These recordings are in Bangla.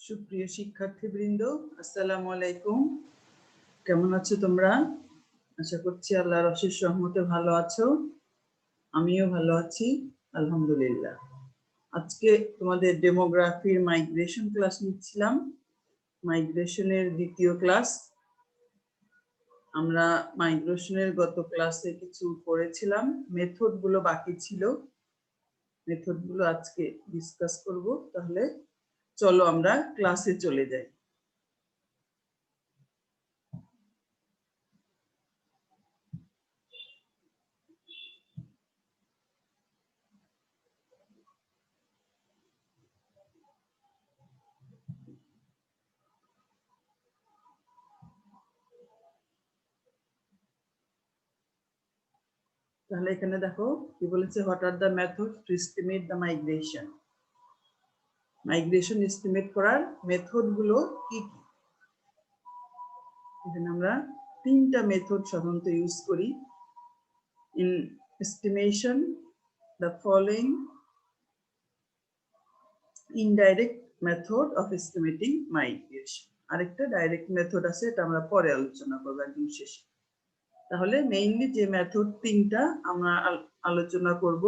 সুপ্রিয় শিক্ষার্থীবৃন্দ, আসসালামু আলাইকুম। কেমন আছো তোমরা? আশা করছি আল্লাহর অশেষ রহমতে ভালো আছো। আমিও ভালো আছি, আলহামদুলিল্লাহ। আজকে তোমাদের ডেমোগ্রাফির মাইগ্রেশন ক্লাস নিচ্ছিলাম। মাইগ্রেশনের দ্বিতীয় ক্লাস। আমরা মাইগ্রেশনের গত ক্লাসে কিছু পড়েছিলাম, মেথড গুলো বাকি ছিল। মেথড গুলো আজকে ডিসকাস করব। তাহলে চলো আমরা ক্লাসে চলে যাই। তাহলে এখানে দেখো কি বলেছে, what are the method to estimate the migration. Migration estimate করার মেথড গুলো কি কি? এখানে আমরা তিনটা মেথড সাধারণত ইউজ করি in estimation. The following indirect method of estimating migration. আরেকটা ডাইরেক্ট মেথড আছে, এটা আমরা পরে আলোচনা করবো একদম শেষে। তাহলে মেইনলি যে মেথড তিনটা আমরা আলোচনা করব,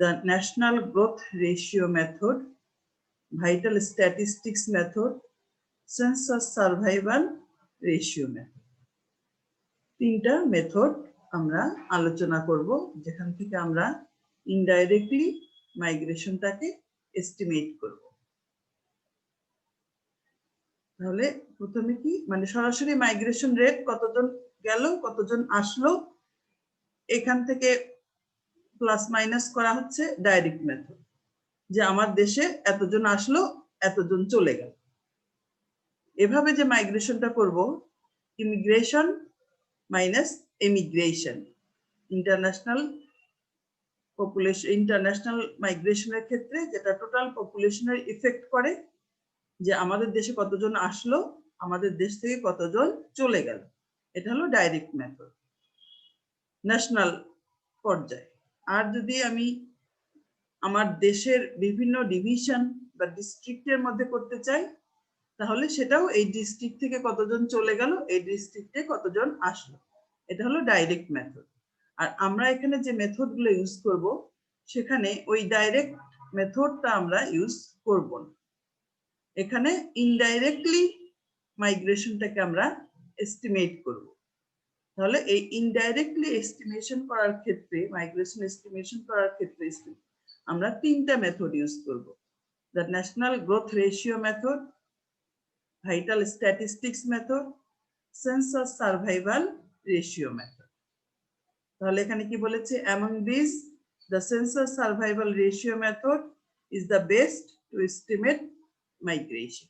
the national growth ratio method, vital statistics method, census survival ratio method. তিনটা মেথড আমরা আলোচনা করব, যেখান থেকে আমরা ইনডাইরেক্টলি মাইগ্রেশনটাকে এস্টিমেট করব। তাহলে প্রথমে কি, মানে সরাসরি মাইগ্রেশন রেট, কতজন গেল কতজন আসলো, এখান থেকে প্লাস মাইনাস করা হচ্ছে ডাইরেক্ট মেথড, যে আমার দেশে এতজন আসলো এতজন চলে গেল। এভাবে যে মাইগ্রেশনটা করব, immigration minus emigration, international population, international মাইগ্রেশনের ক্ষেত্রে যেটা টোটাল পপুলেশনের ইফেক্ট করে, যে আমাদের দেশে কতজন আসলো, আমাদের দেশ থেকে কতজন চলে গেল। এটা হলো ডাইরেক্ট মেথড ন্যাশনাল পর্যায়ে। আর যদি আমি আমার দেশের বিভিন্ন ডিভিশন বা ডিস্ট্রিক্টের মধ্যে করতে চাই, তাহলে সেটাও এই ডিস্ট্রিক্ট থেকে কতজন চলে গেল, এই ডিস্ট্রিক্টে কতজন আসলো, এটা হলো ডাইরেক্ট মেথড। আর আমরা এখানে যে মেথড গুলো ইউজ করব, সেখানে ওই ডাইরেক্ট মেথডটা আমরা ইউজ করব না। এখানে ইনডাইরেক্টলি মাইগ্রেশনটাকে আমরা এস্টিমেট করব। তাহলে এই ইনডাইরেক্টলি এস্টিমেশন করার ক্ষেত্রে, মাইগ্রেশন এস্টিমেশন করার ক্ষেত্রে আমরা তিনটা মেথড ইউজ করব, the national growth ratio method, vital statistics method, census survival ratio method. তাহলে এখানে কি বলেছে, among these the census survival ratio method is the best to estimate migration.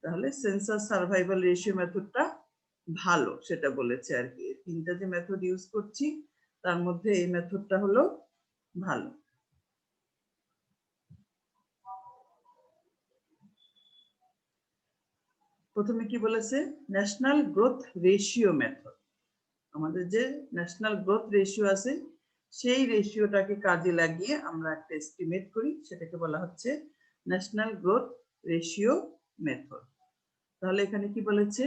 তাহলে সেন্সাস সার্ভাইভাল রেশিও মেথডটা ভালো, সেটা বলেছে আর কি। তিনটা যে মেথড ইউজ করছি তার মধ্যে এই মেথডটা হলো ভালো। প্রথমে কি বলেছে, ন্যাশনাল গ্রোথ রেশিও মেথড। আমাদের যে ন্যাশনাল গ্রোথ রেশিও আছে, সেই রেশিওটাকে কাজে লাগিয়ে আমরা একটা এস্টিমেট করি, সেটাকে বলা হচ্ছে ন্যাশনাল গ্রোথ রেশিও মেথড। তাহলে এখানে কি বলেছে,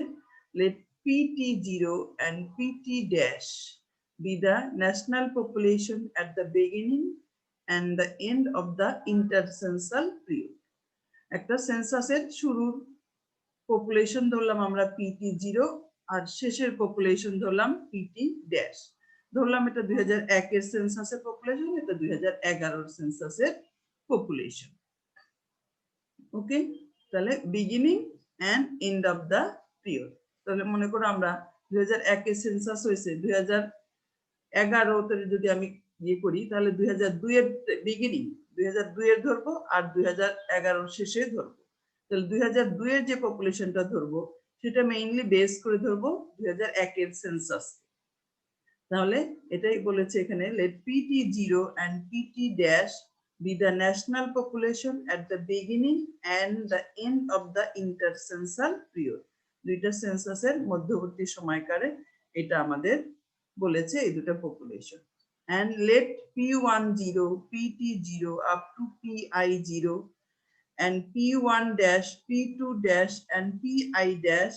let PT0 and PT dash be the national population at the beginning and the end of the intercensal period. একটা সেন্সাসের শুরুর পপুলেশন ধরলাম আমরা PT0, আর শেষের পপুলেশন ধরলাম PT ড্যাশ। ধরলাম এটা 2001 এর সেন্সাসের পপুলেশন, এটা 2011 এর সেন্সাসের পপুলেশন। ওকে, তাহলে beginning and end of the period. তাহলে মনে করো আমরা 2001 এর সেন্সাস হয়েছে, 2011 যদি আমি ইয়ে করি, তাহলে 2002 এর বিগিনিং 2002 এর ধরবো, আর 2011 শেষে ধরবো। তাহলে 2002 এর যে পপুলেশনটা ধরবো, সেটা মেইনলি বেস করে ধরবো 2001 এর সেন্সাস। তাহলে এটাই বলেছে এখানে, let PT0 and PT dash be the national population at the beginning and the end of the intercensal period. দুইটা সেন্সাসের মধ্যবর্তী সময়কালে এটা আমাদের বলেছে এই দুটো population. and let P10, PT0 up to PI0 and P1 dash, P2 dash, and Pi dash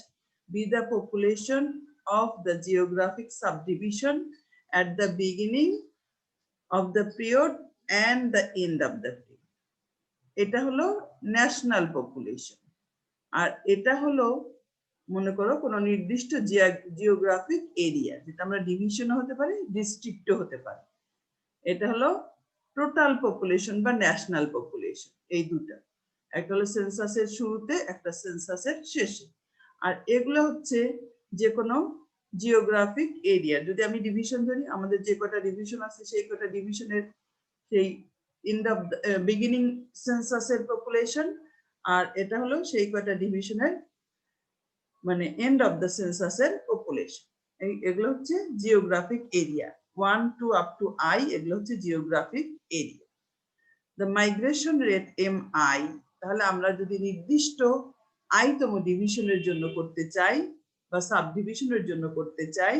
be the population of the geographic subdivision at the beginning of the period and the end of the period. এটা হলো ন্যাশনাল পপুলেশন, আর এটা হলো মনে করো কোনো নির্দিষ্ট জিওগ্রাফিক এরিয়া, যেটা আমরা ডিভিশনও হতে পারে, ডিস্ট্রিক্টও হতে পারে। এটা হলো টোটাল পপুলেশন বা ন্যাশনাল পপুলেশন, এই দুটা, একটা হলো সেন্সাসের শুরুতে, একটা সেন্সাসের শেষে। আর এগুলো হচ্ছে যে কোনো জিওগ্রাফিক এরিয়া। যদি আমি ডিভিশন ধরি, আমাদের যে কটা ডিভিশন আছে সেই কটা ডিভিশনের সেই এন্ড অফ বিগিনিং সেন্সাসের পপুলেশন, আর এটা হলো সেই কটা ডিভিশনের মানে এন্ড অফ দ্য সেন্সাসের পপুলেশন। এগুলো হচ্ছে geographic area 1 to up to I, এগুলো হচ্ছে geographic area. The migration rate MI, তাহলে আমরা যদি নির্দিষ্ট আইতম ডিভিশনের জন্য করতে চাই বা সাব ডিভিশনের জন্য করতে চাই,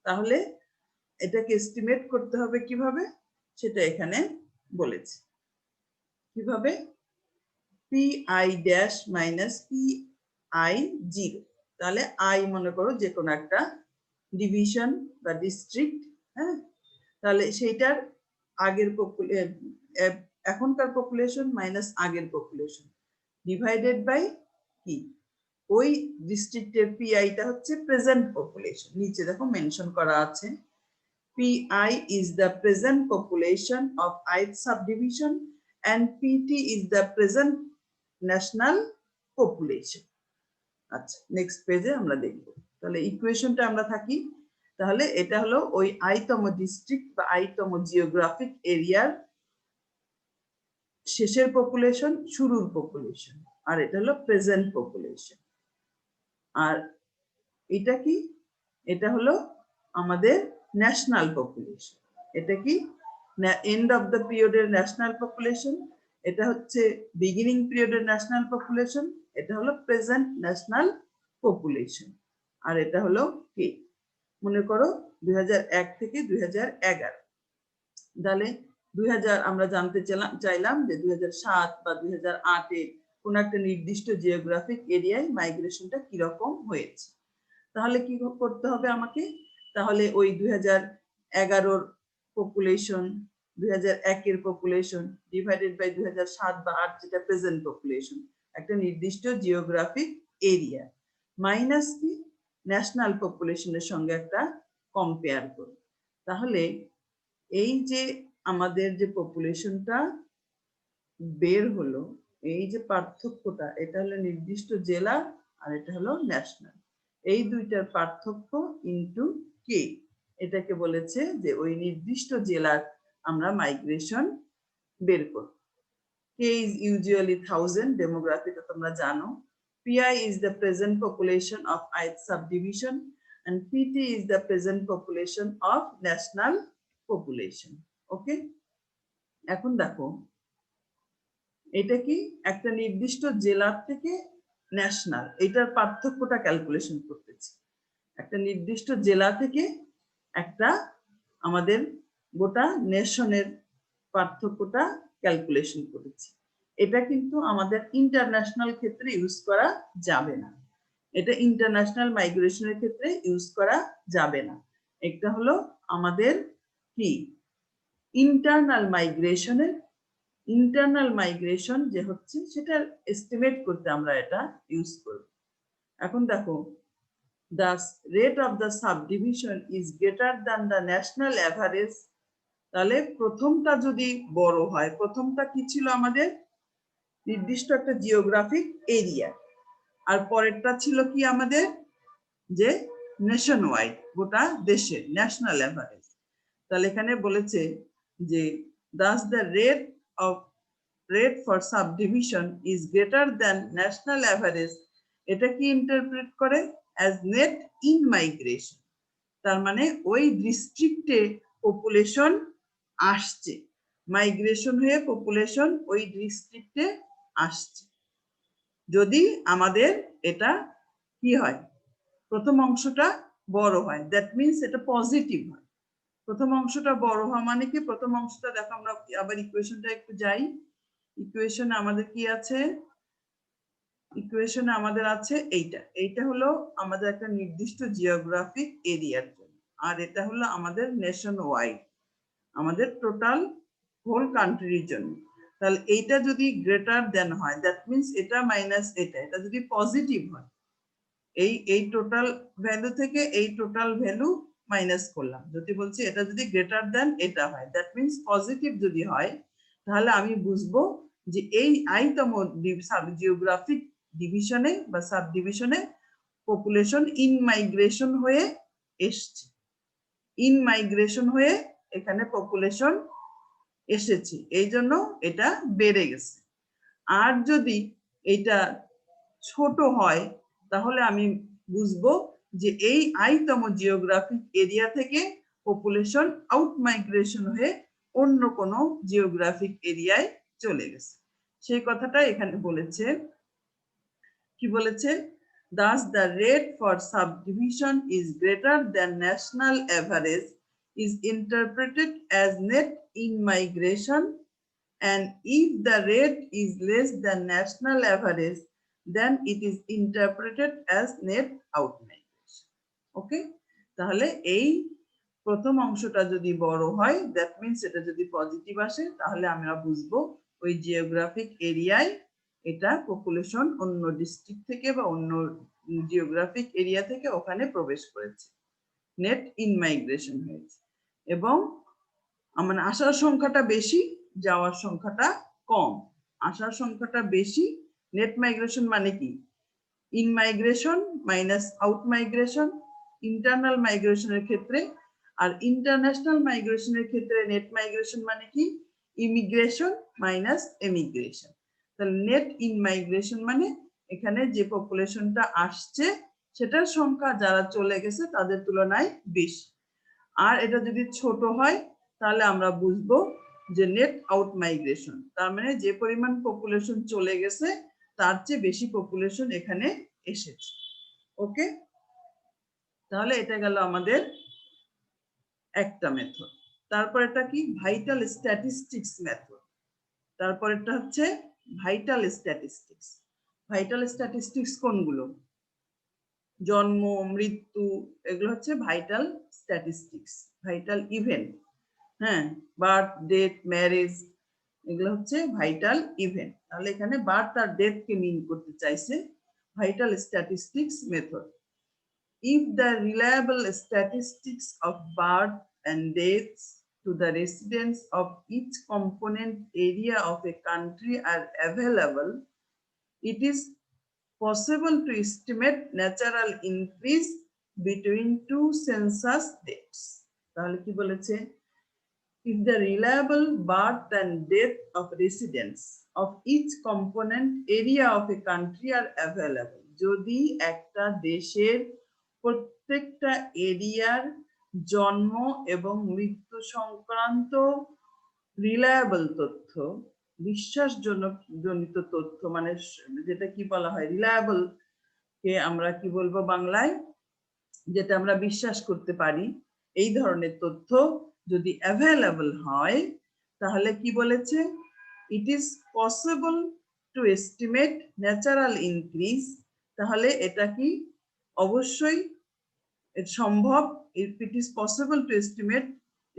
তাহলে এটাকে এস্টিমেট করতে হবে কিভাবে, সেটা এখানে বলেছে। কিভাবে? PI dash minus PI 0। তাহলে আই মনে করো যে কোনো একটা ডিভিশন বা ডিস্ট্রিক্ট, হ্যাঁ, তাহলে সেইটার আগের এখনকার পপুলেশন মাইনাস আগের পপুলেশন ডিভাইডেড বাই কি, ওই ডিস্ট্রিক্টের পিআইটা হচ্ছে প্রেজেন্ট পপুলেশন। নিচে দেখো মেনশন করা আছে, PI is the present population of ith subdivision and PT is the present national population। আচ্ছা, নেক্সট পেজে আমরা দেখব। তাহলে ইকুয়েশনটা আমরা থাকি, তাহলে এটা হলো ওই আইতম ডিস্ট্রিক্ট বা আইতম জিওগ্রাফিক এরিয়ার শেষের পপুলেশন, শুরুর পপুলেশন, আর এটা হলো প্রেজেন্ট পপুলেশন। আর এটা কি, এটা হলো আমাদের ন্যাশনাল পপুলেশন। এটা কি, এন্ড অফ দ্য পিরিয়ডের ন্যাশনাল পপুলেশন, এটা হচ্ছে বিগিনিং পিরিয়ডের ন্যাশনাল পপুলেশন, এটা হলো প্রেজেন্ট ন্যাশনাল পপুলেশন। আর এটা হলো কি, মনে করো 2001 থেকে 2011। তাহলে 2000 আমরা জানতে চাইলাম যে 2007 বা 2008-এ কোন একটা নির্দিষ্ট জিওগ্রাফিক এরিয়ায় মাইগ্রেশনটা কিরকম হয়েছে। তাহলে কি করতে হবে আমাকে, তাহলে ওই 2011-র পপুলেশন, 2001-এর পপুলেশন ডিভাইডেড বাই 2007 বা 2008 যেটা প্রেজেন্ট পপুলেশন, একটা নির্দিষ্ট জিওগ্রাফিক এরিয়া মাইনাস কি ন্যাশনাল পপুলেশনের সঙ্গে একটা কম্পেয়ার করব। তাহলে এই যে আমাদের যে পপুলেশনটা বের হলো, এই যে পার্থক্যটা, এটা হলো নির্দিষ্ট জেলা আর এটা হলো ন্যাশনাল, এই দুইটার পার্থক্য ইনটু কে, এটাকে বলেছে যে ওই নির্দিষ্ট জেলার আমরা মাইগ্রেশন বের করব। কে ইজ ইউজুয়ালি 1000, ডেমোগ্রাফিটা তোমরা জানো। PI is the present population of ith subdivision and PT is the present population of national population. ওকে, এখন দেখো এটা কি একটা নির্দিষ্ট জেলা থেকে ন্যাশনাল, এটার পার্থক্যটা ক্যালকুলেশন করতেছি। একটা নির্দিষ্ট জেলা থেকে একটা আমাদের গোটা নেশনের পার্থক্যটা ক্যালকুলেশন করেছি। এটা কিন্তু আমাদের ইন্টারন্যাশনাল ক্ষেত্রে ইউজ করা যাবে না, এটা ইন্টারন্যাশনাল মাইগ্রেশনের ক্ষেত্রে ইউজ করা যাবে না। এটা হলো আমাদের কি ইন্টারনাল মাইগ্রেশনের, ইন্টারনাল মাইগ্রেশন যে হচ্ছে সেটা এস্টিমেট করতে আমরা এটা ইউজ করব। এখন দেখো, the rate of the subdivision is greater than the national average, তাহলে প্রথমটা যদি বড় হয়, প্রথমটা কি ছিল আমাদের নির্দিষ্ট একটা জিওগ্রাফিক এরিয়া, আর পরেরটা ছিল কি আমাদের যে নেশন ওয়াইড, গোটা দেশের ন্যাশনাল অ্যাভারেজ। তাহলে এখানে বলেছে যে thus the rate for subdivision is greater than national average, এটা কি ইন্টারপ্রেট করে as net in migration, তার মানে ওই ডিস্ট্রিক্টে পপুলেশন আসছে, মাইগ্রেশন হয়ে পপুলেশন ওই ডিস্ট্রিক্টে আসছে। যদি আমাদের এটা কি হয়, প্রথম অংশটা বড় হয়, দ্যাট মিনস এটা পজিটিভ হয়। প্রথম অংশটা বড় হওয়া মানে কি, প্রথম অংশটা দেখো আমরা আবার ইকুয়েশনটা একটু যাই, ইকুয়েশনে আমাদের কি আছে, ইকুয়েশনে আমাদের আছে এইটা হলো আমাদের একটা নির্দিষ্ট জিওগ্রাফিক এরিয়ার জন্য, আর এটা হলো আমাদের নেশন ওয়াইড, আমাদের টোটাল হোল কান্ট্রির জন্য। তাহলে এইটা যদি গ্রেটার দেন হয়, দ্যাট মিন্স এটা মাইনাস এটা যদি পজিটিভ হয়, এই টোটাল ভ্যালু থেকে এই টোটাল ভ্যালু মাইনাস করলাম। যদি বলছি এটা যদি গ্রেটার দেন এটা হয়, দ্যাট মিন্স পজিটিভ যদি হয়, তাহলে আমি বুঝবো যে এই আইতম জিওগ্রাফিক ডিভিশনে বা সাব ডিভিশনে পপুলেশন ইন মাইগ্রেশন হয়ে এসছে, ইন মাইগ্রেশন হয়ে এখানে পপুলেশন এসেছে, এই জন্য এটা বেড়ে গেছে। আর যদি এটা ছোট হয়, তাহলে আমি বুঝবো যে এই আইতম জিওগ্রাফিক এরিয়া থেকে পপুলেশন আউট মাইগ্রেশন হয়ে অন্য কোনো জিওগ্রাফিক এরিয়ায় চলে গেছে। সেই কথাটা এখানে বলেছে। কি বলেছে? Thus the rate for subdivision is greater than national average is interpreted as net in-migration, and if the rate is less than national average, then it is interpreted as net out-migration. Okay? তাহলে এই প্রথম অংশটা যদি বড় হয়, দ্যাট মিন্স এটা যদি পজিটিভ আসে, তাহলে আমরা বুঝবো ওই জিওগ্রাফিক এরিয়ায় এটা পপুলেশন অন্য ডিস্ট্রিক্ট থেকে বা অন্য জিওগ্রাফিক এরিয়া থেকে ওখানে প্রবেশ করেছে, নেট ইন মাইগ্রেশন হয়েছে, এবং মানে আসার সংখ্যাটা বেশি, যাওয়ার সংখ্যাটা কম। আসার সংখ্যাটা বেশি, নেট মাইগ্রেশন মানে কি? In migration minus out migration internal মাইগ্রেশনের ক্ষেত্রে, আর ইন্টারন্যাশনাল মাইগ্রেশনের ক্ষেত্রে নেট মাইগ্রেশন মানে কি? Immigration minus emigration. তাহলে নেট ইন মাইগ্রেশন মানে এখানে যে পপুলেশনটা আসছে সেটার সংখ্যা যারা চলে গেছে তাদের তুলনায় বেশি। আর এটা যদি ছোট হয়, তাহলে আমরা বুঝবো যে নেট আউট মাইগ্রেশন, তার মানে যে পরিমাণ পপুলেশন চলে গেছে তার চেয়ে বেশি পপুলেশন এখানে এসেছে। ওকে, তাহলে এটা গেল আমাদের একটা মেথড। তারপর এটা কি? Vital statistics method. তারপর এটা হচ্ছে ভাইটাল স্ট্যাটিস্টিক্স। ভাইটাল স্ট্যাটিস্টিক্স কোনগুলো? জন্ম, মৃত্যু, এগুলো হচ্ছে ভাইটাল স্ট্যাটিস্টিক্স, ভাইটাল ইভেন্ট। হ্যাঁ, বার্থ, ডেথ, ম্যারেজ, এগুলো হচ্ছে ভাইটাল ইভেন্ট। তাহলে এখানে বার্থ আর ডেথ কে মিন করতে চাইছে vital statistics method. If the reliable statistics of birth and deaths to the residents of each component area of a country are available, it is possible to estimate natural increase between two census dates. তাহলে কি বলেছে? If the reliable birth and death of residents of each component area of a country are available, যদি একটা দেশের প্রত্যেকটা এরিয়ার জন্ম এবং মৃত্যু সংক্রান্ত রিলায়েবল তথ্য, বিশ্বাসজনিত তথ্য, মানে যেটা কি বলা হয় রিলায়েবল কে আমরা কি বলবো বাংলায়, যেটা আমরা বিশ্বাস করতে পারি, এই ধরনের তথ্য যদি অ্যাভেলেবল হয়, তাহলে কি বলেছে? ইট is possible to estimate natural increase. তাহলে এটা কি অবশ্যই সম্ভব, ইট ইজ পসিবল টু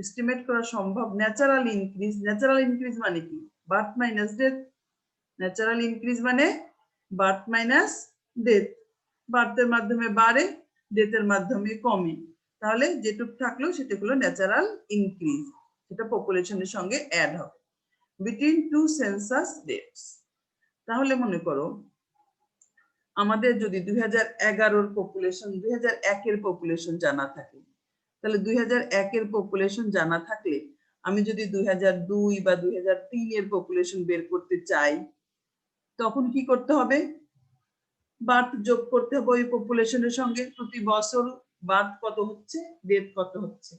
এস্টিমেট করা সম্ভব ন্যাচারাল ইনক্রিজ। ন্যাচারাল ইনক্রিজ মানে কি? Birth minus death. Natural increase মানে বার্থ মাইনাস ডেথ। বার্থের মাধ্যমে বাড়ে, ডেথের মাধ্যমে কমে, তাহলে যেটুক থাকলো সেটা হলো ন্যাচারাল ইনক্রিজ, সেটা পপুলেশনের সঙ্গে অ্যাড হবে বিটুইন টু সেন্সাস ডেটস। তাহলে মনে করো আমাদের যদি 2011 পপুলেশন 2001 পপুলেশন জানা থাকে, তাহলে 2001 পপুলেশন জানা থাকলে আমি যদি 2002 বা 2003 পপুলেশন বের করতে চাই, তখন কি করতে হবে? বার্থ যোগ করতে হবে ওই পপুলেশনের সঙ্গে, প্রতি বছর বার্থ কত হচ্ছে, ডেথ কত হচ্ছে,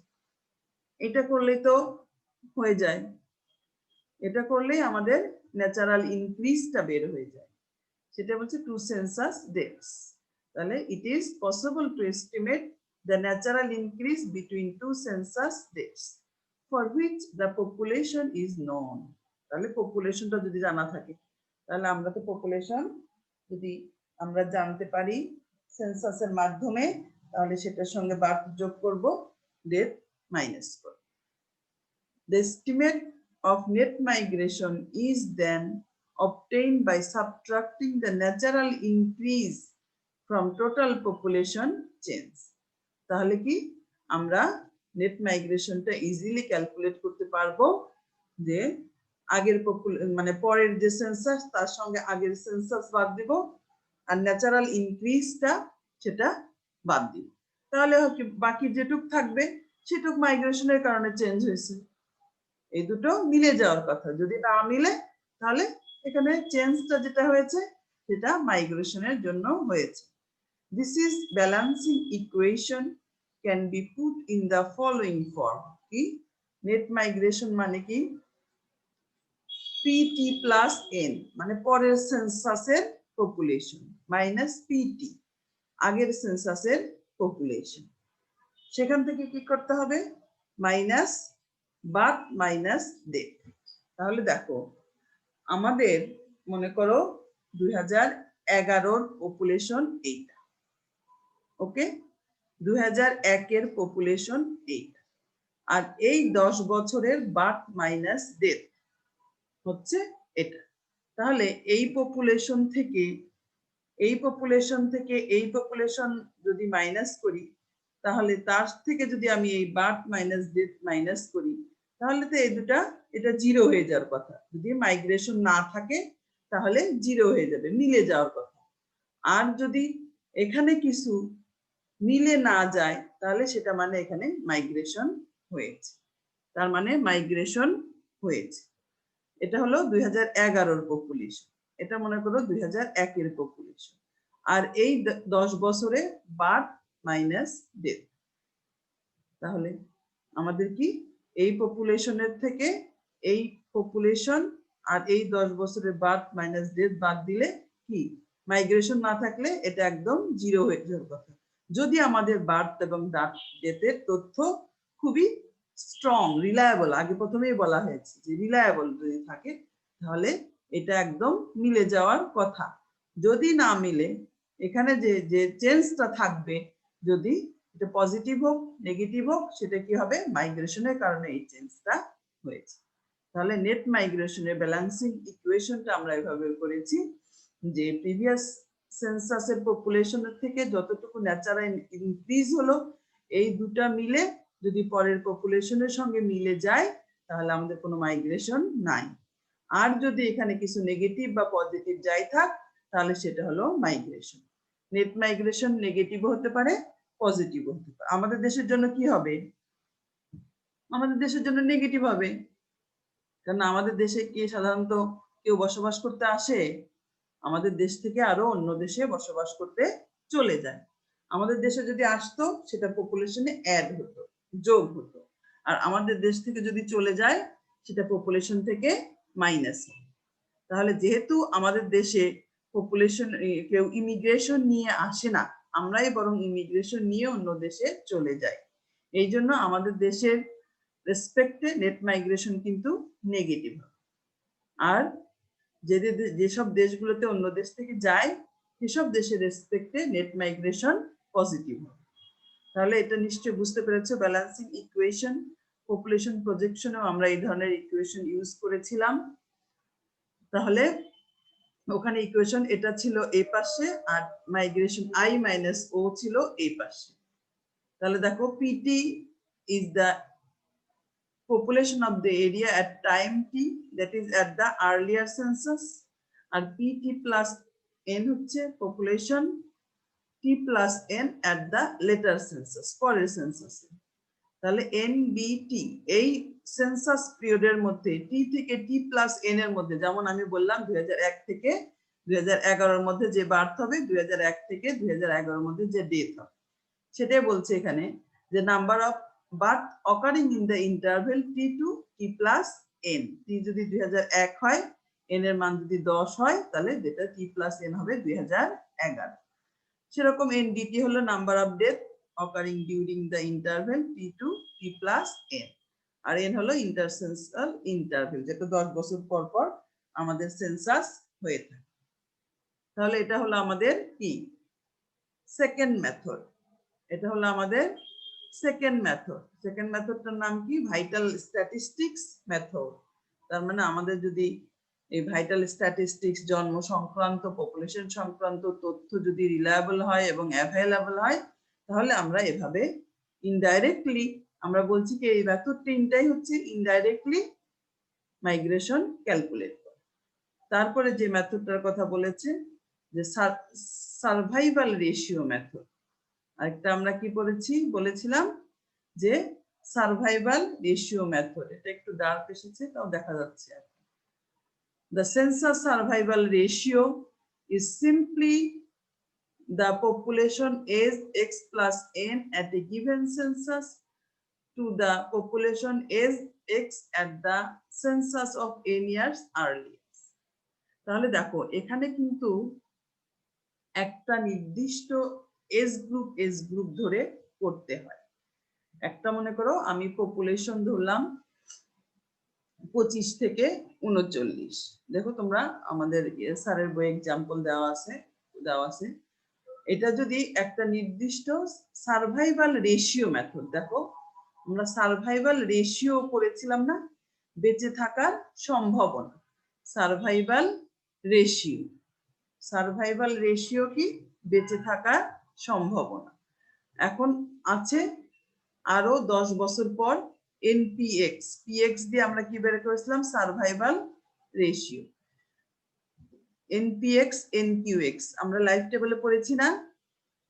এটা করলেই তো হয়ে যায়। এটা করলেই আমাদের ন্যাচারাল ইনক্রিজটা বের হয়ে যায়, সেটা বলছে টু সেন্সাস ডেটস। তাহলে it is possible to estimate the natural increase between two census dates for which the population is known. তাহলে পপুলেশনটা যদি জানা থাকে, তাহলে আমরা তো পপুলেশন যদি আমরা জানতে পারি সেন্সাসের মাধ্যমে, তাহলে সেটার সঙ্গে বার্থ যোগ করব, ডেথ মাইনাস করব। The estimate of net migration is then obtained by subtracting the natural increase from total population change. তাহলে কি আমরা নেট মাইগ্রেশনটা ইজিলি ক্যালকুলেট করতে পারবো যে আগের মানে পরের যে সেন্সাস তার সঙ্গে আগের সেন্সাস বাদ দিব আর ন্যাচারাল ইনক্রিজটা সেটা বাদ দিব, তাহলে বাকি যেটুক থাকবে সেটুক মাইগ্রেশনের কারণে চেঞ্জ হয়েছে। এই দুটো মিলে যাওয়ার কথা, যদি না মিলে তাহলে এখানে চেঞ্জটা যেটা হয়েছে সেটা মাইগ্রেশনের জন্য হয়েছে। This is balancing equation can be put in the following form. কি নেট মাইগ্রেশন মানে কি pt plus n মানে পরের সেন্সাসের পপুলেশন মাইনাস pt আগের সেন্সাসের পপুলেশন, সেখান থেকে কি করতে হবে মাইনাস বার্থ মাইনাস ডেথ। তাহলে দেখো আমাদের মনে করো 2011 পপুলেশন এইটা, ওকে 2001 এর পপুলেশন এইটা, আর এই 10 বছরের বার্থ মাইনাস ডেথ হচ্ছে এটা। তাহলে এই পপুলেশন থেকে এই পপুলেশন যদি মাইনাস করি, তাহলে তার থেকে যদি আমি এই বার্থ মাইনাস ডেথ মাইনাস করি, তাহলে তো এই দুটা এটা জিরো হয়ে যাওয়ার কথা। যদি মাইগ্রেশন না থাকে তাহলে জিরো হয়ে যাবে, মিলে যাওয়ার কথা। আর যদি এখানে কিছু মিলে না যায় তাহলে সেটা মানে এখানে মাইগ্রেশন হয়েছে, তার মানে মাইগ্রেশন হয়েছে। এটা হলো 2011 পপুলেশন, এটা মনে করো 2001 এর পপুলেশন, আর এই 10 বছরে বার্থ মাইনাস ডেথ। তাহলে আমাদের কি এই পপুলেশনের থেকে এই পপুলেশন আর এই 10 বছরের বার্থ মাইনাস ডেথ বাদ দিলে কি মাইগ্রেশন না থাকলে এটা একদম জিরো হয়ে যাওয়ার কথা। যদি আমাদের বার্থ এবং ডেথের তথ্য খুবই স্ট্রং রিলায়েবল, আগে প্রথমেই বলা হয়েছে যে রিলায়েবল যদি থাকে তাহলে এটা একদম মিলে যাওয়ার কথা। যদি না মিলে এখানে যে চেঞ্জটা থাকবে, যদি এটা পজিটিভ হোক নেগেটিভ হোক, সেটা কি হবে মাইগ্রেশনের কারণে এই চেঞ্জটা হয়েছে। তাহলে নেট মাইগ্রেশনের ব্যালেন্সিং ইকুয়েশনটা আমরা এভাবে করেছি যে প্রিভিয়াস সেন্সাসের পপুলেশনের থেকে যতটুকু ন্যাচারাল ইনক্রিজ হলো এই দুটা মিলে যদি পরের পপুলেশনের সঙ্গে মিলে যায় তাহলে আমাদের কোনো মাইগ্রেশন নাই। আর যদি এখানে কিছু নেগেটিভ বা পজিটিভ যাই থাক তাহলে সেটা হলো মাইগ্রেশন। নেট মাইগ্রেশন নেগেটিভ হতে পারে পজিটিভ হতে পারে। আমাদের দেশের জন্য কি হবে? আমাদের দেশের জন্য নেগেটিভ হবে, কারণ আমাদের দেশে কি সাধারণত কেউ বসবাস করতে আসে? আমাদের দেশ থেকে আরো অন্য দেশে বসবাস করতে চলে যায়। আমাদের দেশে যদি আসতো সেটা পপুলেশনে অ্যাড হতো, যোগ হতো, আর আমাদের দেশ থেকে যদি চলে যায় সেটা পপুলেশন থেকে মাইনাস হয়। তাহলে যেহেতু আমাদের দেশে পপুলেশন কেউ ইমিগ্রেশন নিয়ে আসে না, আমরাই বরং ইমিগ্রেশন নিয়ে অন্য দেশে চলে যাই, এই জন্য আমাদের দেশের রেসপেক্টে নেট মাইগ্রেশন কিন্তু নেগেটিভ হয়। আর যেসব দেশগুলোতে অন্য দেশ থেকে যায় সেসব দেশের রেসপেক্টে নেট মাইগ্রেশন পজিটিভ হয়। তাহলে এটা নিশ্চয়ই বুঝতে পেরেছো ব্যালেন্সিং ইকুয়েশন। পপুলেশন প্রজেকশনেও আমরা এই ধরনের ইকুয়েশন ইউজ করেছিলাম। তাহলে ওখানে ইকুয়েশন এটা ছিল এই পাশে আর মাইগ্রেশন i মাইনাস ও ছিল এই পাশে। তাহলে দেখো pt is the population of the area at time t, that is at the earlier census, R pt plus n হচ্ছে population t plus n at the later census, পরের সেন্সাসে। তাহলে nbt এই সেন্সাস পিরিয়ডের মধ্যে t থেকে t plus n এর মধ্যে, যেমন আমি বললাম 2001 থেকে 2011 এর মধ্যে যে বার্থ হবে, 2001 থেকে 2011 এর মধ্যে যে ডেথ হবে, সেটাই বলছে এখানে যে number of birth occurring in the interval t to t plus n। t যদি 2001 হয়, n এর মান যদি 10 হয়, তাহলে যেটা t plus n হবে 2011। সেরকম ndt হলো number of death occurring during the interval t to t plus n, আর n হলো ইন্টারভেল, যেটা 10 বছর পর পর আমাদের সেন্সাস হয়ে থাকে। তাহলে এটা হলো আমাদের কি সেকেন্ড মেথড। এটা হলো আমাদের সেকেন্ড মেথড। সেকেন্ড মেথডটার নাম কি ভাইটাল স্ট্যাটিস্টিক্স মেথড। তার মানে আমাদের যদি এই ভাইটাল স্ট্যাটিস্টিক্স জন্ম সংক্রান্ত পপুলেশন সংক্রান্ত তথ্য যদি রিলায়েবল হয় এবং অ্যাভেলেবল হয় তাহলে আমরা এভাবে ইনডাইরেক্টলি আমরা বলছি কি এই মেথড তিনটাই হচ্ছে ইনডাইরেক্টলি মাইগ্রেশন ক্যালকুলেট করে। তারপরে যে মেথডটার কথা বলেছে যে সার্ভাইভাল রেশিও মেথড। আরেকটা আমরা কি পড়েছি বলেছিলাম যে সার্ভাইভাল রেশিও মেথড। এটা একটু ডার্ক এসেছে তাও দেখা যাচ্ছে। The census survival ratio is simply the population age x plus n at a given census to the population age x at the census of n years earlier. তাহলে দেখো এখানে কিন্তু একটা নির্দিষ্ট এজ গ্রুপ ধরে করতে হয়। একটা মনে করো আমি পপুলেশন ধরলাম 25 থেকে 39। দেখো তোমরা আমাদের স্যারের বই এক্সাম্পল দেওয়া আছে। এটা যদি একটা নির্দিষ্ট সার্ভাইভাল রেশিও মেথড, দেখো আমরা সার্ভাইভাল রেশিও করেছিলাম না, বেঁচে থাকার সম্ভাবনা। সার্ভাইভাল রেশিও কি বেঁচে থাকার সম্ভাবনা। এখন আছে আরো 10 বছর পর পিএক্স দিয়ে আমরা কি বের করেছিলাম সার্ভাইভাল রেশিও। এনকিউএক্স আমরা লাইফ টেবলে পড়েছি না,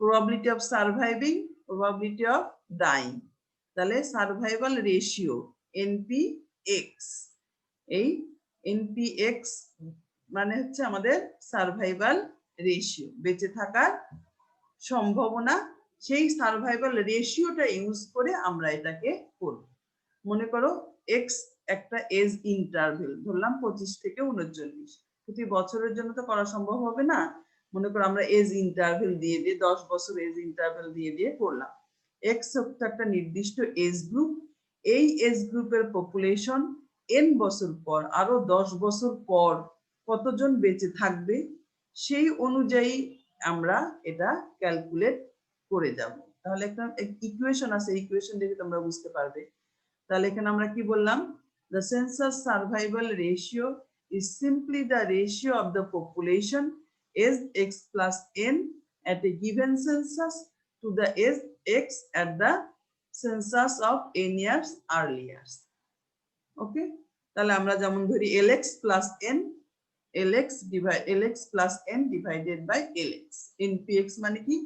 probability of surviving, probability of dying. তাহলে সার্ভাইভাল রেশিও এনপিএক্স, এই এনপিএক্স মানে হচ্ছে আমাদের সার্ভাইভাল রেশিও, বেঁচে থাকার সম্ভাবনা। সেই সার্ভাইভাল রেশিওটা ইউজ করে আমরা এটাকে করব। মনে করো এক্স একটা এজ ইন্টারভেল ধরলাম 25 থেকে 39। প্রতি বছরের জন্য তো করা সম্ভব হবে না। মনে করো আমরা এজ ইন্টারভেল দিয়ে 10 বছর এজ ইন্টারভেল দিয়ে করলাম। এক্স একটা নির্দিষ্ট এজ গ্রুপ, এই এজ গ্রুপের পপুলেশন এন বছর পর আরো 10 বছর পর কতজন বেঁচে থাকবে সেই অনুযায়ী আমরা এটা ক্যালকুলেট করে যাব। তাহলে একটা ইকুয়েশন আছে, ইকুয়েশন দেখে তোমরা বুঝতে পারবে। তাহলে এখানে আমরা কি বললাম, the census survival ratio is simply the ratio of the population age x plus n at a given census to the age x at the census of n years earlier. ওকে, তাহলে আমরা যেমন ধরি lx plus n, lx plus n divided by lx, npx মানে কি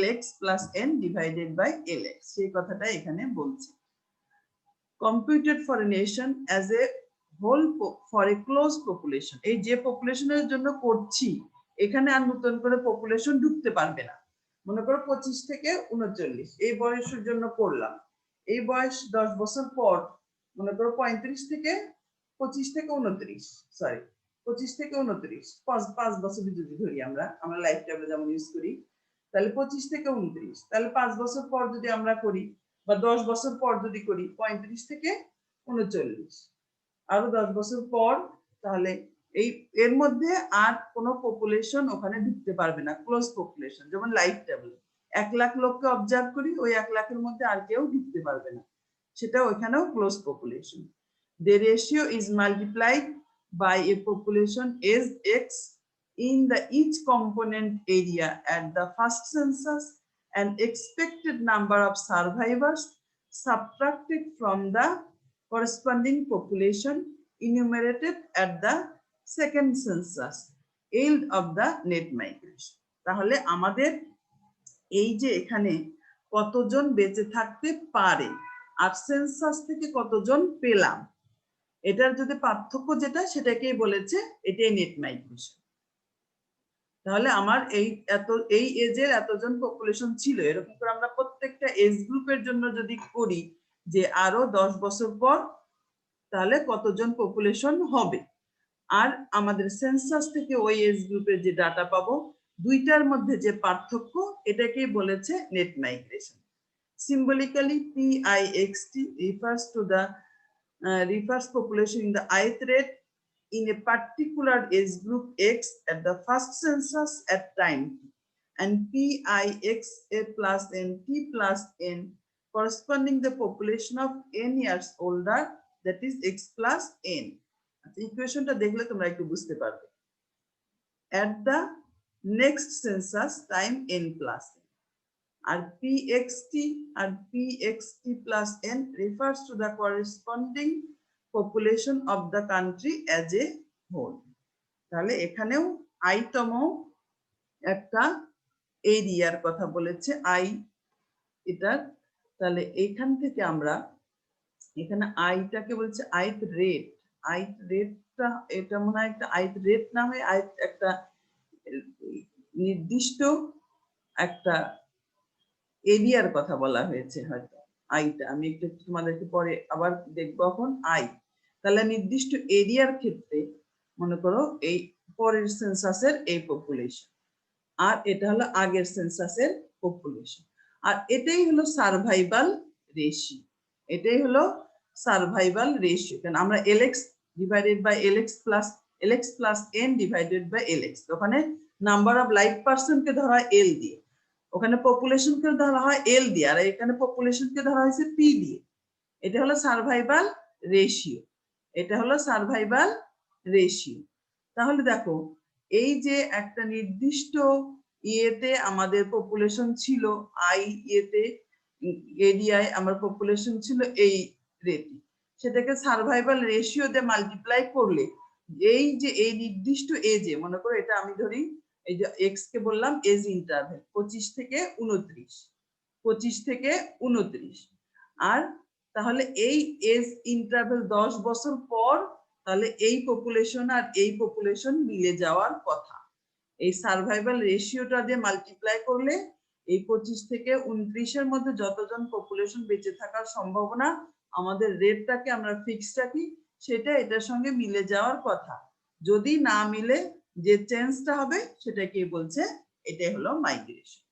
lx plus n divided by lx, সেই কথাটা এখানে বলছি। Computed for a nation as a whole for a closed population, এই যে পপুলেশনের জন্য করছি এখানে আর নতুন করে পপুলেশন ঢুকতে পারবে না। মনে করো 25 থেকে 39 এই বয়সের জন্য করলাম, এই বয়স 10 বছর পর মনে করো 25 থেকে 29 সরি 25 থেকে 29 5 বছর যদি ধরি আমরা লাইফ টেবলে যেমন ইউজ করি, তাহলে 25 থেকে 29, তাহলে 5 বছর পর যদি আমরা করি বা 10 বছর পর যদি করি 35 থেকে 39 আরো 10 বছর পর, তাহলে এই এর মধ্যে আর কোনো পপুলেশন ওখানে ঢুকতে পারবে না, ক্লোজ পপুলেশন। যেমন লাইফ টেবল 1 লাখ লোককে অবজার্ভ করি, ওই 1 লাখের মধ্যে আর কেউ ঢুকতে পারবে না, সেটা ওখানেও close population. The ratio is multiplied by a population as x in the each component area at the first census and expected number of survivors subtracted from the corresponding population enumerated at the second census yield of the net migration. তাহলে আমাদের এই যে এখানে কতজন বেঁচে থাকতে পারে আর সেন্সাস থেকে কতজন পেলাম, এটার যদি পার্থক্য যেটা সেটাকেই বলেছে এটাই নেট মাইগ্রেশন। তাহলে আমার এই এজের এতজন পপুলেশন ছিল, এরকম করে আমরা প্রত্যেকটা এজ গ্রুপের জন্য যদি করি যে আরো 10 বছর পর তাহলে কতজন পপুলেশন হবে, আর আমাদের সেন্সাস থেকে ওই এজ গ্রুপের যে ডাটা পাবো, দুইটার মধ্যে যে পার্থক্য এটাকেই বলেছে net migration. Symbolically, PIXT refers to the refers population in the ith rate in a particular age group X at the first census at time t, and PIXA plus N T plus N corresponding the population of n years older, that is X plus N. ইকুয়েশনটা দেখলে তোমরা একটু বুঝতে পারবে। At the next census time n plus n. R PXT plus N refers to the corresponding population of the country as a whole. তাহলে এখানেও আইতম একটা এরিয়ার কথা বলেছে আই এটা। তাহলে এখান থেকে আমরা এখানে আইটাকে বলছে আইথ রেট। আইথ রেটটা এটা মনে হয় একটা আইথ রেট না হয়ে আইথ একটা নির্দিষ্ট একটা এরিয়ার কথা বলা হয়েছে হয়তো। আইটা আমি একটু তোমাদেরকে পরে আবার দেখবো। এখন আই তাহলে নির্দিষ্ট এরিয়ার ক্ষেত্রে মনে করো এই পরের সেন্সাসের এই পপুলেশন, আর এটা হলো আগের সেন্সাসের পপুলেশন, আর এটাই হলো সার্ভাইভাল রেশিও। এটাই হলো সার্ভাইভাল রেশিও। কারণ আমরা LX divided by LX plus N divided by LX, ওখানে নাম্বার অফ লাইভ পার্সনকে ধরা হয় L দিয়ে, ওখানে পপুলেশনকে ধরা হয় L দিয়ে, আর এখানে পপুলেশনকে ধরা হয়েছে P দিয়ে। এটা হলো সার্ভাইভাল রেশিও। এটা হলো সার্ভাইভাল রেশিও। তাহলে দেখো এই যে একটা নির্দিষ্ট ইয়েতে আমাদের পপুলেশন ছিল আই ইয়েতে এরিয়ায় আমার পপুলেশন ছিল এই রেটে, সেটাকে সার্ভাইভাল রেশিও দিয়ে মাল্টিপ্লাই করলে এই যে এই নির্দিষ্ট এজে মনে করো এটা আমি ধরি এই যে এক্স কে বললাম এজ ইন্টারভেল 25 থেকে 29, 25 থেকে 29, আর তাহলে এই এজ ইন্টারভেল 10 বছর পর তাহলে এই পপুলেশন আর এই পপুলেশন মিলে যাওয়ার কথা। এই সার্ভাইভাল রেশিওটা দিয়ে মাল্টিপ্লাই করলে এই 25 থেকে 29 এর মধ্যে যতজন পপুলেশন বেঁচে থাকার সম্ভাবনা আমাদের রেটটাকে আমরা ফিক্সড রাখি, সেটা এটার সঙ্গে মিলে যাওয়ার কথা। যদি না মিলে যে চেঞ্জটা হবে সেটাকে বলছে এটাই হলো মাইগ্রেশন।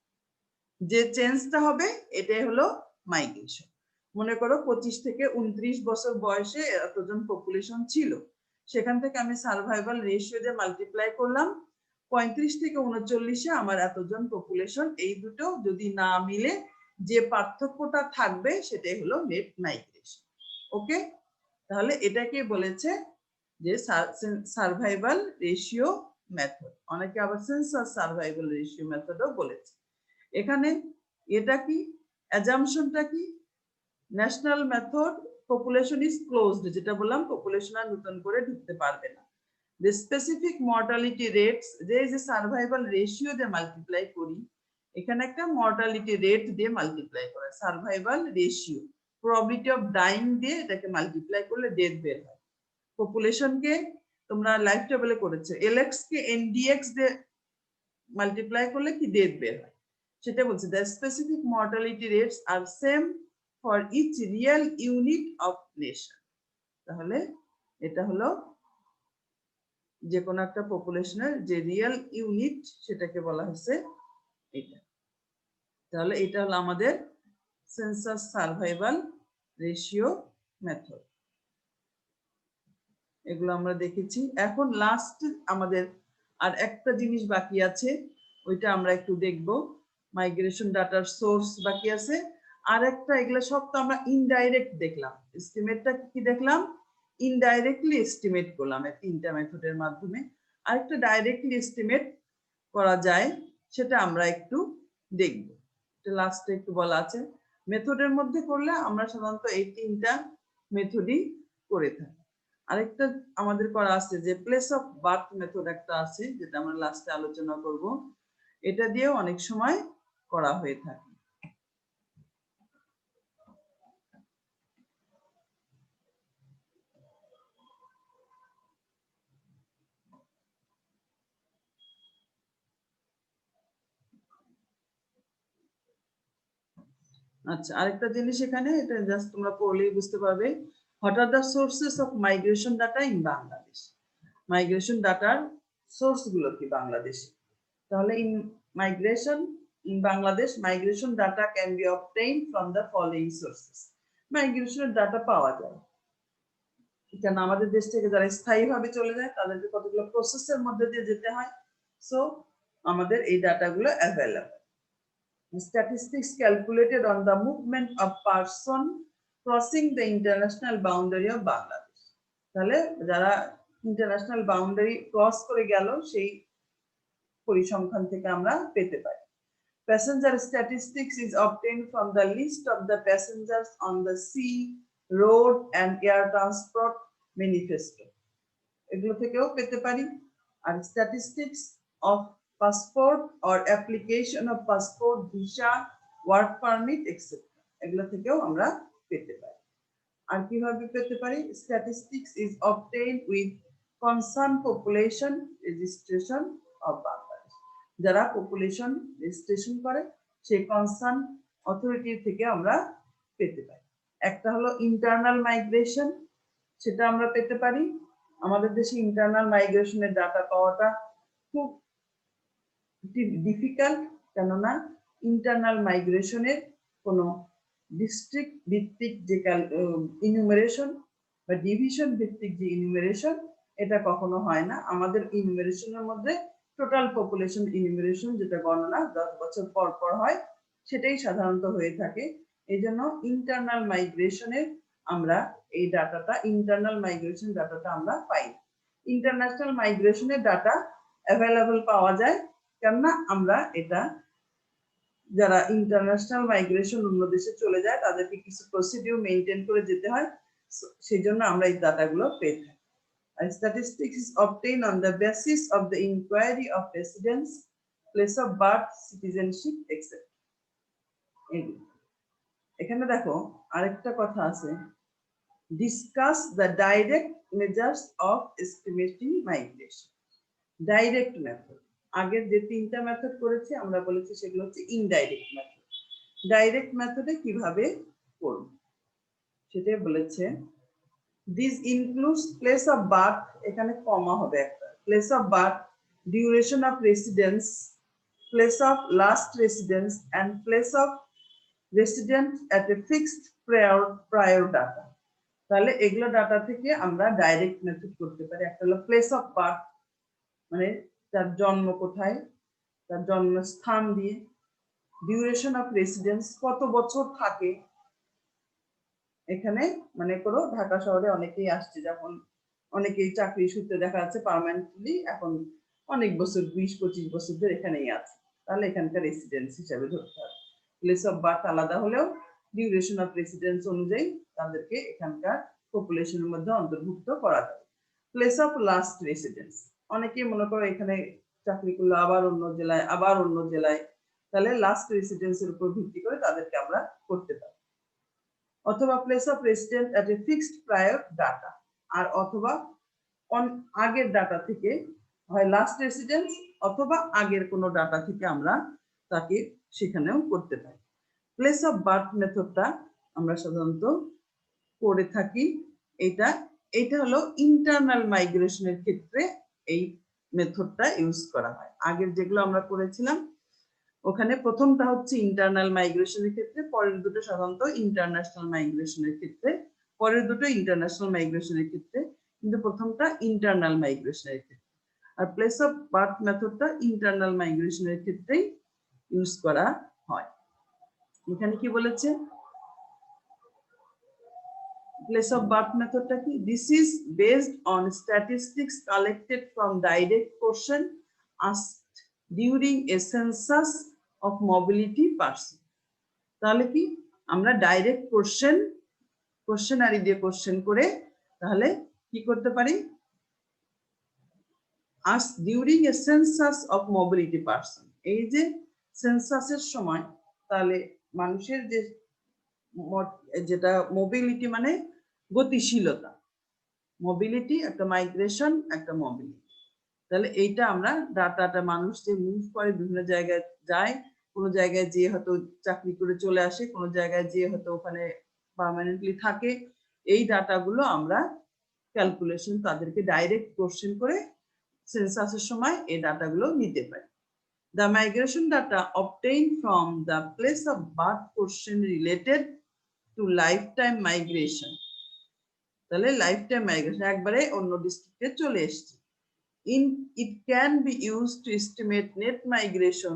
যে চেঞ্জটা হবে এটাই হলো মাইগ্রেশন। মনে করো 25 থেকে 29 বছর বয়সে এতজন পপুলেশন ছিল, সেখান থেকে আমি সার্ভাইভাল রেশিও দিয়ে মাল্টিপ্লাই করলাম, 35 থেকে 39-এ আমার এতজন পপুলেশন। এই দুটো যদি না মিলে যে পার্থক্যটা থাকবে সেটাই হলো নেট মাইগ্রেশন। ওকে, তাহলে এটাকে বলেছে যে সার্ভাইভাল রেশিও মেথড। অনেকে আবার সেন্সাস সার্ভাইভাল রেশিও মেথডও বলেছে। এখানে এটা কি অ্যাজাম্পশনটা কি? National method population is closed, যেটা বললাম পপুলেশন আর নতুন করে ঢুকতে পারবে না। The specific mortality rates, যে সার্ভাইভাল রেশিও দিয়ে মাল্টিপ্লাই করি, এখানে একটা মর্টালিটি রেট দিয়ে মাল্টিপ্লাই করে survival ratio, probability of dying দিয়ে এটাকে মাল্টিপ্লাই করলে ডেথ বের হয়। পপুলেশনকে তোমরা লাইফ টেবলে করেছো, LX কে NDX দিয়ে মাল্টিপ্লাই করলে কি ডেথ বের হয় সেটা বলছে। The specific mortality rates are same for each real unit of nation। তাহলে এটা হলো যে কোনো একটা পপুলেশনের যে রিয়েল ইউনিট সেটাকে বলা হচ্ছে এটা। তাহলে এটা হলো আমাদের সেন্সাস সার্ভাইভাল রেশিও মেথড। এগুলো আমরা দেখেছি। এখন লাস্ট আমাদের আর একটা জিনিস বাকি আছে, ওইটা আমরা একটু দেখব। মাইগ্রেশন ডাটার সোর্স বাকি আছে আর একটা। এগুলো সব তো আমরা ইনডাইরেক্ট দেখলাম। এস্টিমেটটা কি দেখলাম? ইনডাইরেক্টলি এস্টিমেট করলাম এই তিনটা মেথডের মাধ্যমে। আরেকটা ডাইরেক্টলি এস্টিমেট করা যায়, সেটা আমরা একটু দেখব। এটা লাস্টে একটু বলা আছে। মেথডের মধ্যে করলে আমরা সাধারণত এই তিনটা মেথডই করে থাকি। আরেকটা আমাদের করা আছে যে প্লেস অফ বার্থ মেথড একটা আছে, যেটা আমরা লাস্টে আলোচনা করব। এটা দিয়েও অনেক সময় করা হয়ে থাকে। আচ্ছা, আরেকটা জিনিস এখানে, এটা জাস্ট তোমরা পড়লেই বুঝতে পারবে। What are the sources of migration data in Bangladesh? Migration ডাটার সোর্স গুলো কি বাংলাদেশে? তাহলে in migration in Bangladesh, migration data can be obtained from the following sources. মাইগ্রেশনের ডাটা পাওয়া যায় কেন আমাদের দেশ থেকে যারা স্থায়ীভাবে চলে যায় তাদেরকে কতগুলো প্রসেসের মধ্যে দিয়ে যেতে হয়, সো আমাদের এই ডাটাগুলো available. Statistics calculated on the movement of person crossing the international boundary of Bangladesh. তাহলে যারা ইন্টারন্যাশনাল বাউন্ডারি ক্রস করে গেল সেই পরিসংখ্যান থেকে আমরা পেতে পারি। Passenger statistics is obtained from the list of the passengers on the sea, road and air transport manifesto. এগুলো থেকেও পেতে পারি। আর statistics of passport or application of passport, visa, work permit etc. এগুলো থেকেও আমরা পেতে পারি। আর কিভাবে পেতে পারি? Statistics is obtained with concerned population registration of Bangladesh. যারা পপুলেশন রেজিস্ট্রেশন করে সেই কনসার্ন অথরিটি থেকে আমরা পেতে পারি। একটা হলো ইন্টারনাল মাইগ্রেশন, সেটা আমরা পেতে পারি। আমাদের দেশে ইন্টারনাল মাইগ্রেশনের ডাটা পাওয়াটা খুব ডিফিকাল্ট, কেননা ইন্টারনাল মাইগ্রেশনের কোনো ডিস্ট্রিক্ট ভিত্তিক যে ইনুমারেশন বা ডিভিশন ভিত্তিক যে ইনুমারেশন এটা কখনো হয় না। আমাদের ইনুমারেশনের মধ্যে টোটাল পপুলেশন ইনুমারেশন যেটা গণনা 10 বছর পর পর হয় সেটাই সাধারণত হয়ে থাকে। এই জন্য ইন্টারনাল মাইগ্রেশনের আমরা এই ডাটাটা ইন্টারনাল মাইগ্রেশন ডাটাটা আমরা পাই। ইন্টারন্যাশনাল মাইগ্রেশনের ডাটা অ্যাভেলেবল পাওয়া যায়, কেননা আমরা এটা যারা ইন্টারন্যাশনাল মাইগ্রেশন অন্য দেশে চলে যায় তাদেরকে কিছু প্রসিডিউর মেইনটেইন করে যেতে হয়, সেই জন্য আমরা এই ডাটাগুলো পেয়ে থাকি। Statistics is obtained on the basis of the inquiry of residence, place of birth, citizenship, etc. এখানে দেখো আরেকটা কথা আছে, discuss the direct measures of estimating migration. Direct method, আগের যে তিনটা মেথড করেছি আমরা বলেছি সেগুলো হচ্ছে ইনডাইরেক্ট মেথড। ডাইরেক্ট মেথডে কিভাবে করব সেটা বলেছে, this includes place of birth, এখানে কমা হবে একটা, place of birth, duration of residence, place of last residence and place of resident at a fixed prior data. তাহলে এগুলো ডাটা থেকে আমরা ডাইরেক্ট মেথড করতে পারি। একটা হলো প্লেস অফ বার্থ, মানে তার জন্ম কোথায়, তার জন্মস্থান দিয়ে, ডিউরেশন অফ রেসিডেন্স কত বছর থাকে। এখানে মনে করো ঢাকা শহরে অনেকেই আসছে, যখন অনেকেই চাকরি সূত্রে দেখা যাচ্ছে পার্মানেন্টলি এখন অনেক বছর 20-25 বছর ধরে এখানেই আছে, তাহলে এখানকার রেসিডেন্স হিসাবে ধরতে হবে। প্লেস অফ বার্থ আলাদা হলেও ডিউরেশন অফ রেসিডেন্স অনুযায়ী তাদেরকে এখানকার পপুলেশনের মধ্যে অন্তর্ভুক্ত করা যাবে। প্লেস অফ লাস্ট রেসিডেন্স, অনেকেই মনে করো এখানে চাকরি করলো আবার অন্য জেলায়, আবার অন্য জেলায়, তাহলে লাস্ট রেসিডেন্সের উপর ভিত্তি করে তাদেরকে আমরা করতে পারি। অথবা place of resident at a fixed prior data, আর অথবা আগের ডাটা থেকে হয় লাস্ট রেসিডেন্স অথবা আগের কোনো ডাটা থেকে আমরা তাকে সেখানেও করতে পারি। প্লেস অফ বার্থ মেথডটা আমরা সাধারণত করে থাকি। এটা হলো ইন্টারনাল মাইগ্রেশনের ক্ষেত্রে এই মেথডটা ইউজ করা হয়। আগের যেগুলো আমরা করেছিলাম ওখানে প্রথমটা হচ্ছে ইন্টারনাল মাইগ্রেশনের ক্ষেত্রে, পরের দুটো সাধারণত ইন্টারন্যাশনাল মাইগ্রেশনের ক্ষেত্রে, পরের দুটো ইন্টারন্যাশনাল মাইগ্রেশনের ক্ষেত্রে, কিন্তু প্রথমটা ইন্টারনাল মাইগ্রেশনের ক্ষেত্রে। আর প্লেস অফ বার্থ মেথডটা ইন্টারনাল মাইগ্রেশনের ক্ষেত্রেই ইউজ করা হয়। এখানে কি বলেছে, place of birth মেথডটা কি, this is based on statistics collected from direct question asked during a census of mobility person. তাহলে কি আমরা ডাইরেক্ট কোশ্চেনারি দিয়ে কোশ্চেন করে তাহলে কি করতে পারি, asked during a census of mobility person, এই যে সেন্সাসের সময় তাহলে মানুষের যে যেটা মোবিলিটি মানে গতিশীলতা, মোবিলিটি একটা মাইগ্রেশন একটা মোবিলিটি, তাহলে এইটা আমরা ডাটাটা মানুষ যে মুভ করে বিভিন্ন জায়গায় যায়, কোনো জায়গায় যে হয়তো চাকরি করে চলে আসে, কোনো জায়গায় যে হয়তো ওখানে পার্মানেন্টলি থাকে, এই ডাটাগুলো আমরা ক্যালকুলেশন তাদেরকে ডাইরেক্ট কোশ্চেন করে সেন্সাসের সময় এই ডাটাগুলো নিতে পারি। The migration data obtained from the place of birth question related to lifetime migration. তাহলে লাইফ টাইম মাইগ্রেশন একবারে অন্য ডিস্ট্রিক্টে চলে এসেছে। It can be used to estimate net migration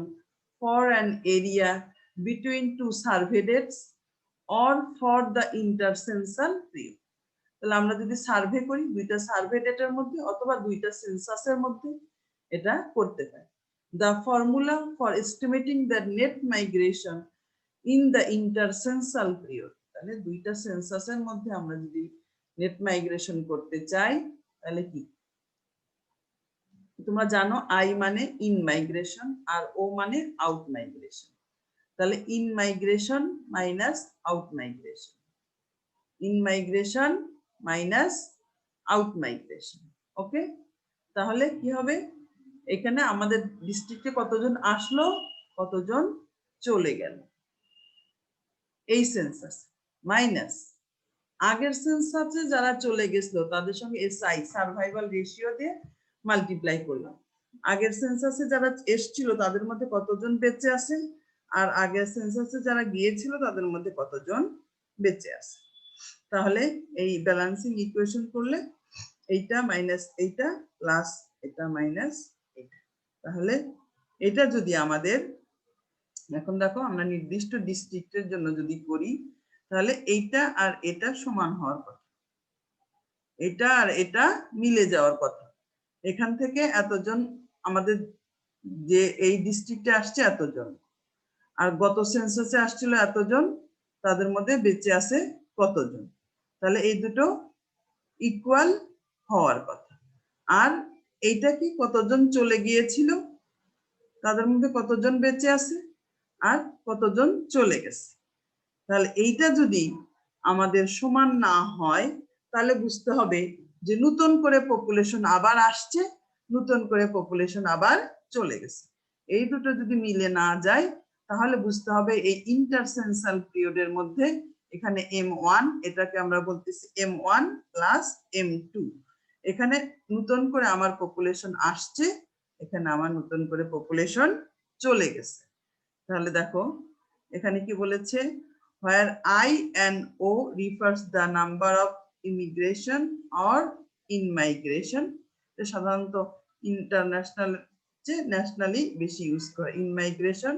for an area between two survey dates or for the intercensal period. তাহলে আমরা যদি সার্ভে করি দুইটা সার্ভে ডেটের মধ্যে অথবা দুইটা সেন্সাসের মধ্যে এটা করতে পারি। The formula for estimating the net migration in the intercensal period, তাহলে দুইটা সেন্সাসের মধ্যে আমরা যদি নেট মাইগ্রেশন করতে চাই তাহলে কি, তোমরা জানো আই মানে ইন মাইগ্রেশন আর ও মানে আউট মাইগ্রেশন। তাহলে in migration minus out migration, in migration minus out migration. Okay, তাহলে কি হবে, এখানে আমাদের ডিস্ট্রিক্টে কতজন আসলো কতজন চলে গেল এই সেন্সাস, মাইনাস আগের সেন্সাসে যারা চলে গেছিল তাদের সঙ্গে এসআই সার্ভাইভাল রেশিও দিয়ে মাল্টিপ্লাই করলাম। আগের সেন্সাসে যারা এসেছিল তাদের মধ্যে কতজন বেঁচে আছে আর আগের সেন্সাসে যারা গিয়েছিল তাদের মধ্যে কতজন বেঁচে আছে। তাহলে এই ব্যালেন্সিং ইকুয়েশন করলে এইটা মাইনাস এইটা প্লাস এটা মাইনাস এটা, তাহলে এটা যদি আমাদের এখন দেখো আমরা নির্দিষ্ট ডিস্ট্রিক্টের জন্য যদি করি তাহলে এইটা আর এটা সমান হওয়ার কথা, এটা আর এটা মিলে যাওয়ার কথা। এখান থেকে এতজন আমাদের যে এই ডিস্ট্রিক্টে আসছে এতজন আর গত সেন্সাসে আসছিল এতজন, তাদের মধ্যে বেঁচে আছে কতজন, তাহলে এই দুটো ইকুয়াল হওয়ার কথা। আর এইটা কি কতজন চলে গিয়েছিল তাদের মধ্যে কতজন বেঁচে আছে আর কতজন চলে গেছে। তাহলে এইটা যদি আমাদের সমান না হয় তাহলে বুঝতে হবে যে নতুন করে পপুলেশন আবার আসছে, নতুন করে পপুলেশন আবার চলে গেছে। এই দুটো যদি মিলে না যায় তাহলে বুঝতে হবে এই ইন্টারসেন্সাল পিরিয়ডের মধ্যে এখানে M1, এটাকে আমরা বলতেছি M1 প্লাস M2, এখানে নতুন করে আমার পপুলেশন আসছে, এখানে আমার নতুন করে পপুলেশন চলে গেছে। তাহলে দেখো এখানে কি বলেছে, where I and O refers the number of immigration or in migration, সাধারণত ইন্টারন্যাশনাল যে ন্যাশনালি বেশি ইউজ করে, in migration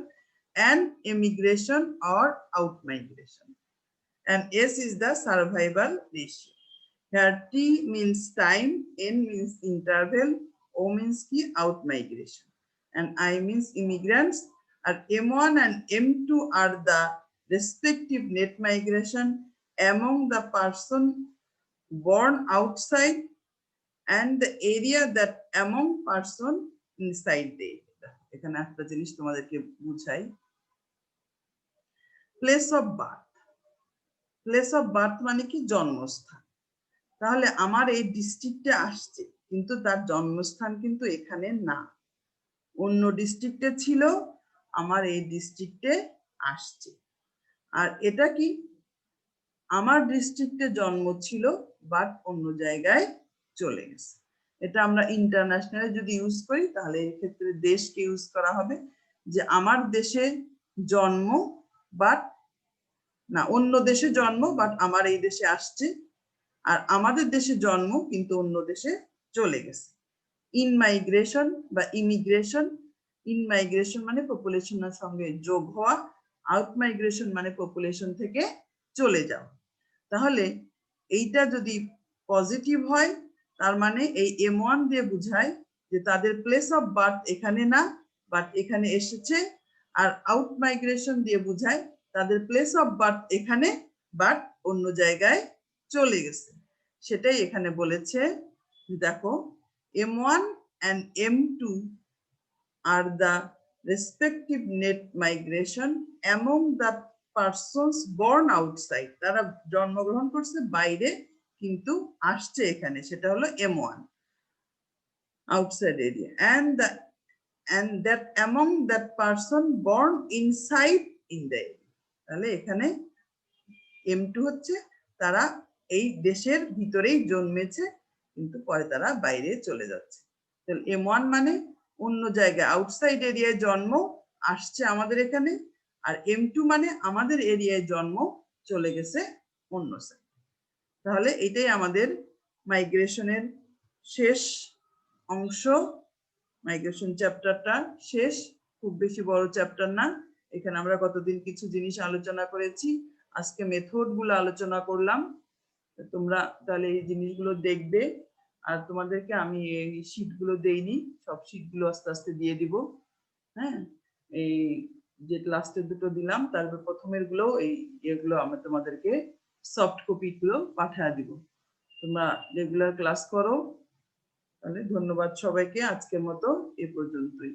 and emigration or out migration, and S is the survival ratio. Here T means time, N means interval, O means ki out migration, and I means immigrants, and M1 and M2 are the respective net migration among the person born outside and the area that among person inside the area. এখানে একটা জিনিস তোমাদেরকে বুঝাই, place of birth, place of birth মানে কি জন্মস্থান। তাহলে আমার এই ডিস্ট্রিক্টে আসছে কিন্তু তার জন্মস্থান কিন্তু এখানে না, অন্য ডিস্ট্রিক্টে ছিল, আমার এই ডিস্ট্রিক্টে আসছে। আর এটা কি আমার ডিস্ট্রিক্টে জন্ম ছিল বাট অন্য জায়গায় চলে গেছে। এটা আমরা ইন্টারন্যাশনালি যদি ইউজ করি তাহলে এই ক্ষেত্রে দেশকে ইউজ করা হবে, যে আমার দেশে জন্ম বাট না অন্য দেশে জন্ম বাট আমার এই দেশে আসছে, আর আমাদের দেশে জন্ম কিন্তু অন্য দেশে চলে গেছে। ইন মাইগ্রেশন বা ইমিগ্রেশন, ইন মাইগ্রেশন মানে পপুলেশনের সঙ্গে যোগ হওয়া, আউট মাইগ্রেশন মানে পপুলেশন থেকে চলে যাওয়া। তাহলে এইটা যদি পজিটিভ হয় তার মানে এই M1 দিয়ে বোঝায় যে তাদের প্লেস অফ বার্থ এখানে না বাট এখানে এসেছে, আর আউট মাইগ্রেশন দিয়ে বোঝায় তাদের প্লেস অফ বার্থ এখানে বাট অন্য জায়গায় চলে গেছে। সেটাই এখানে বলেছে, দেখো M1 and M2 are the respective net migration among the persons born outside, তারা জন্মগ্রহণ করছে বাইরে কিন্তু আসছে এখানে, সেটা হলো M1 outside area, and that among that person born inside in the area, তাহলে এখানে M2 হচ্ছে তারা এই দেশের ভিতরেই জন্মেছে কিন্তু পরে তারা বাইরে চলে যাচ্ছে। তাহলে M1 মানে অন্য জায়গায় আউটসাইড এরিয়ায় জন্ম আসছে আমাদের এখানে, আর M2 মানে আমাদের এরিয়ায় জন্ম চলে গেছে অন্য সাইড। তাহলে এটাই আমাদের মাইগ্রেশনের শেষ অংশ, মাইগ্রেশন চ্যাপ্টারটা শেষ, খুব বেশি বড় চ্যাপ্টার না। এখানে আমরা কতদিন কিছু জিনিস আলোচনা করেছি, আজকে মেথড গুলো আলোচনা করলাম। তোমরা তাহলে এই জিনিসগুলো দেখবে, আর তোমাদেরকে আমি এই শীটগুলো দেইনি, সব শীটগুলো আস্তে আস্তে দিয়ে দিব। হ্যাঁ, এই যে লাস্টে দুটো দিলাম তারপর প্রথমের গুলো এই এগুলো আমি তোমাদেরকে সফট কপি গুলো পাঠিয়ে দিব। তোমরা রেগুলার ক্লাস করো। তাহলে ধন্যবাদ সবাইকে, আজকের মতো এ পর্যন্তই।